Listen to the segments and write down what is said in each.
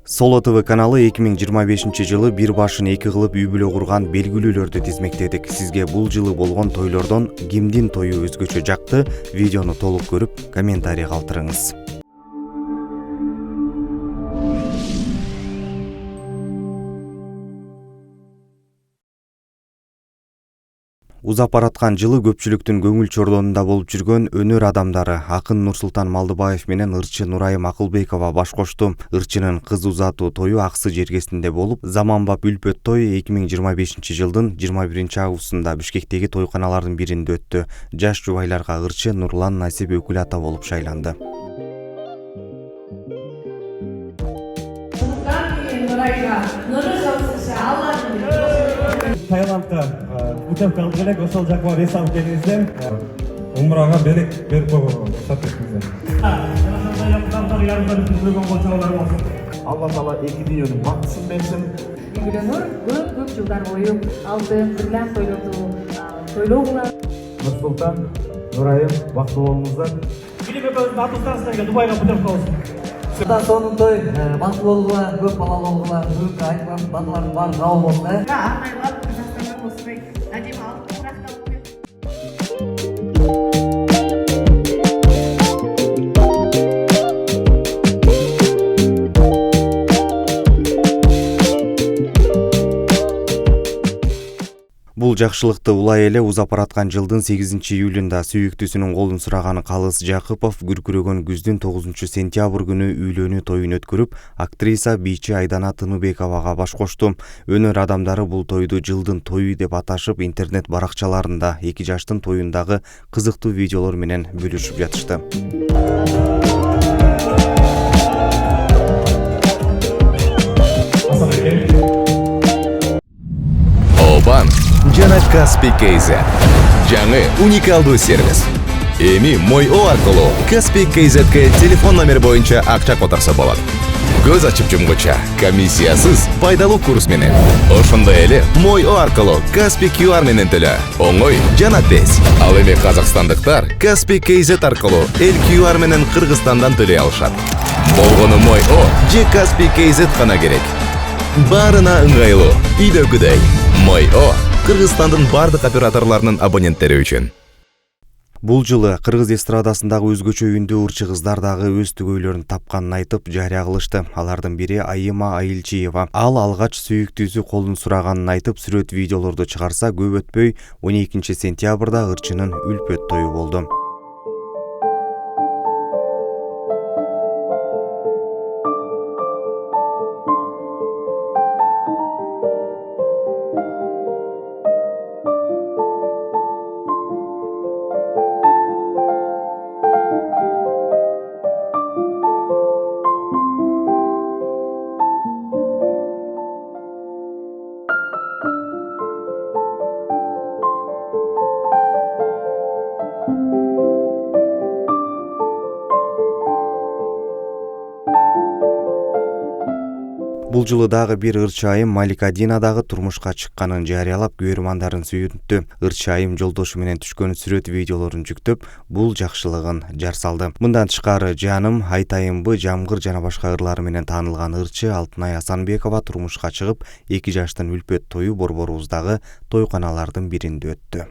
Solo TV каналы 2025 жылы бир башын эки кылып үй бүлө курган белгилүүлөрдү тизмектедик. Сизге бул жылы болгон тойлордон кимдин тою өзгөчө жакты? Видеону толук көрүп, комментарий калтырыңыз. Узап бараткан жылы көпчүлүктүн көңүл чордонунда болуп жүргөн өнөр адамдары акын Нурсултан Малдыбаев менен ырчы Нурайым Акылбекова баш кошту. Ырчынын кыз узатуу тою Аксы жергесинде болуп, заманбап үлпөт той 2025 жылдын 21 августунда Бишкектеги тойканалардын биринде өттү. Жаш жубайларга ырчы Нурлан Насип өкүл ата болуп шайланды. Таиландга путевка алып келек, ошол жакка рейс алып келиңиздер. Умрага белек берип койгонго уруксат этиңиздер. Алла Таала эки дүйнөнүн бактысын берсин. Үйгөнөр көп жылдар бою алды кырдан тойлоо кылат. Нурсултан, Нурайым, бактылуу болуңуздар. Филипп экөөбүздүн атыстарыбыздан Дубайга путевка алсын. Сырдан сонун той, бактылуу болгула, көп балалуу болгула, бүгүнкү айтылган баталардын баары кабыл болсун. Арнайлап Казакстандан осындай адеми алып куракталып келди. Бул жакшылыкты улай эле узап бараткан жылдын 8 июлунда сүйүктүүсүнүн колун сураган Калыс Жакыпов күркүрөгөн күздүн 9 сентябрь күнү үйлөнүү тоюн өткөрүп, актриса бийчи Айдана Тыныбековага баш кошту. Өнөр адамдары бул тойду жылдын тою деп аташып, интернет баракчаларында эки жаштын тоюндагы кызыктуу видеолор менен бөлүшүп жатышты. Банк жана Каспий KZ жаңы уникалдуу сервис. Эми Мой О аркылуу Каспий KZ'ге телефон номер боюнча акча которсо болот. Көз ачып жумгуча комиссиясыз пайдалуу курс менен. Ошондой эле Мой О аркылуу Каспий QR менен төлөө. Оңой жана тез. Ал эми казакстандыктар Каспий KZ аркылуу эл QR менен Кыргызстандан төлөй алышат. Болгону Мой О же Каспий KZ гана керек. Барына ыңгайлуу, үйдөгүдөй. Мой О Кыргызстандын бардык операторлорунун абоненттери үчүн. Бул жылы кыргыз эстрадасындагы өзгөчө үндүү ырчы кыздар дагы өз түгөйлөрүн тапканын айтып жарыя кылышты. Алардын бири Айыма Айылчиева. Ал алгач сүйүктүүсү колун сураганын айтып, сүрөт видеолорду чыгарса, көп өтпөй 12 сентябрда ырчынын үлпөт тою болду. Бул жылы дагы бир ырчы айым Малика Дина дагы турмушка чыкканын жарыялап, көрөрмандарын сүйүнттү. Ырчы айым жолдошу менен түшкөн сүрөт видеолорун жүктөп, бул жакшылыгын жар салды. Мындан тышкары жаным, айтайынбы, жамгыр жана башка ырлары менен таанылган ырчы Алтынай Асанбекова турмушка чыгып, эки жаштын үлпөт тою Борборуздагы тойканалардын биринде өттү.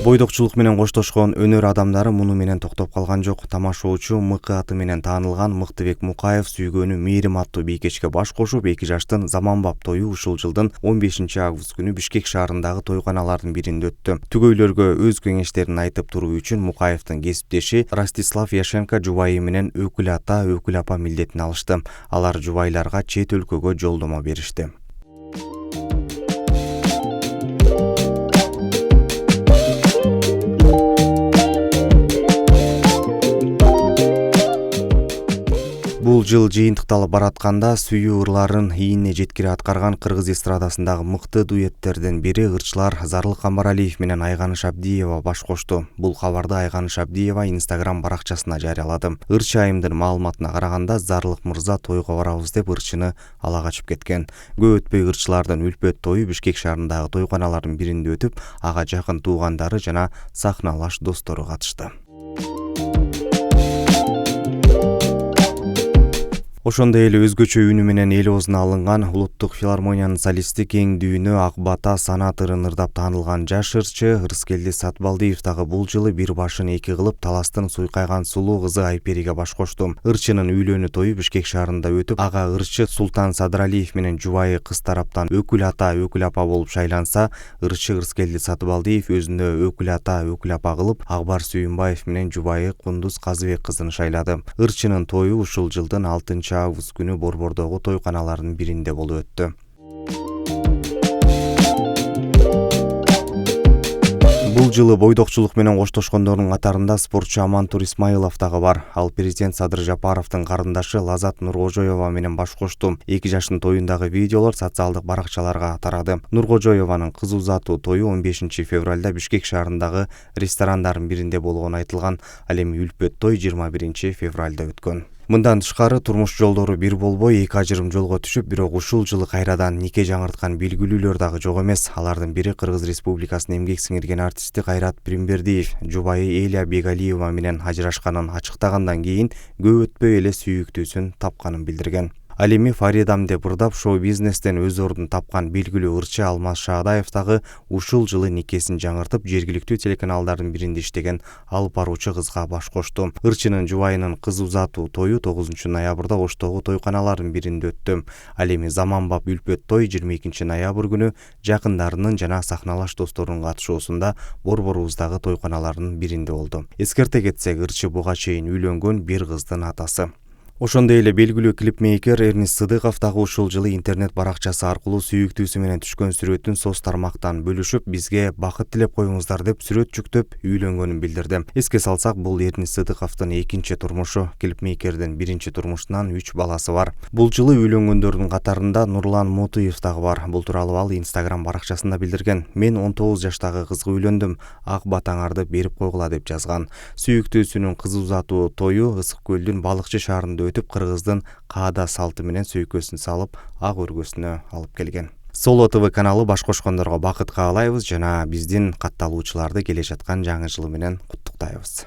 Бойдокчулук менен коштошкон өнөр адамдары муну менен токтоп калган жок. Тамашоочу Мыкы аты менен таанылган Мыктыбек Мукаев сүйгөнү Мээрим аттуу бийкечке баш кошуп, эки жаштын заманбап тою ушул жылдын 15 август күнү Бишкек шаарындагы тойканалардын биринде өттү. Түгөйлөргө өз кеңештерин айтып туруу үчүн Мукаевдин кесиптеши Ростислав Яшенко жубайы менен өкүл ата, өкүл апа милдетин алышты. Алар жубайларга чет өлкөгө жолдомо беришти. Бул жыл жыйынтыкталып баратканда сүйүү ырларын ийине жеткире аткарган кыргыз эстрадасындагы мыкты дуэттерден бири ырчылар Зарлык Камбаралиев менен Айганыш Абдиева баш кошту. Бул кабарды Айганыш Абдиева Instagram баракчасына жарыялады. Ырчы айымдын маалыматына караганда Зарлык мырза тойго барабыз деп ырчыны ала качып кеткен. Көп өтпөй ырчылардын үлпөт тою Бишкек шаарындагы тойканалардын биринде өтүп, ага жакын туугандары жана сахналаш достору катышты. Ошондой эле өзгөчө үнү менен эл оозуна алынган Улуттук филармониянын солисти кең дүйнө Ак Бата санат ырын ырдап таанылган жаш ырчы Ырыскелди Сатбалдиев дагы бул жылы бир башын эки кылып таластын суйкайган сулуу кызы Айпериге баш кошту. Ырчынын үйлөнүү тою Бишкек шаарында өтүп, ага ырчы Султан Садралиев менен жубайы кыз тараптан өкүл ата, өкүл апа болуп шайланса, ырчы Ырыскелди Сатбалдиев өзүнө өкүл ата, өкүл апа кылып Акбар Сүйүнбаев менен жубайы Кундуз Казыбек кызын шайлады. Ырчынын тою ушул жылдын 6 август күнү Борбордогу тойканалардын биринде болуп өттү. Бул жылы бойдокчулук менен коштошкондордун катарында спортчу Амантур Исмаилов дагы бар. Ал президент Садыр Жапаровдун карындашы Лазат Нуркожоева менен баш кошту. 2 жаштын тоюндагы видеолор социалдык баракчаларга тарады. Нуркожоеванын кыз узатуу тою 15 февралда Бишкек шаарындагы ресторандардын биринде болгону айтылган. Ал эми үлпөт той 21 февралда өткөн. Мындан тышкары турмуш жолдору бир болбой, эки ажырым жолго түшүп, бирок ушул жылы кайрадан нике жаңырткан белгилүүлөр дагы жок эмес. Алардын бири Кыргыз Республикасынын эмгек сиңирген артисти Кайрат Примбердиев жубайы Эля Бегалиева менен ажырашканын ачыктагандан кийин көп өтпөй эле сүйүктүүсүн тапканын билдирген. Ал эми Фаридам деп ырдап шоу-бизнестен өз ордун тапкан белгилүү ырчы Алмаз Шаадаев дагы ушул жылы никесин жаңыртып, жергиликтүү телеканалдардын биринде иштеген алып баруучу кызга баш кошту. Ырчынын жубайынын кыз узатуу тою 9 ноябрда Оштогу тойканалардын биринде өттү. Ал эми заманбап үлпөт той 22 ноябрь күнү жакындарынын жана сахналаш досторунун катышуусунда Борборубуздагы тойканалардын биринде болду. Эскерте кетсек, ырчы буга чейин үйлөнгөн бир кыздын атасы. Ошондой эле белгилүү клипмейкер Эрнис Сыдыков дагы ушул жылы интернет баракчасы аркылуу сүйүктүүсү менен түшкөн сүрөтүн соц тармактан бөлүшүп, бизге бакыт тилеп коюңуздар деп сүрөт жүктөп үйлөнгөнүн билдирди. Эске салсак, бул Эрнис Сыдыковдун экинчи турмушу. Клипмейкердин биринчи турмушунан 3 баласы бар. Бул жылы үйлөнгөндөрдүн катарында Нурлан Мотуев дагы бар. Бул тууралуу ал Instagram баракчасында билдирген. Мен 19 жаштагы кызга үйлөндүм. Ак батаңарды берип койгула деп жазган. Сүйүктүүсүнүн кыз узатуу тою Ысык көлдүн Балыкчы шаарында өтүп, Кыргыздын каада салты менен сөйкөсүн салып, ак өргөсүнө алып келген. Соло ТВ каналы баш кошкондорго бакыт каалайбыз жана биздин катталуучуларды келе жаткан жаңы жыл менен куттуктайбыз.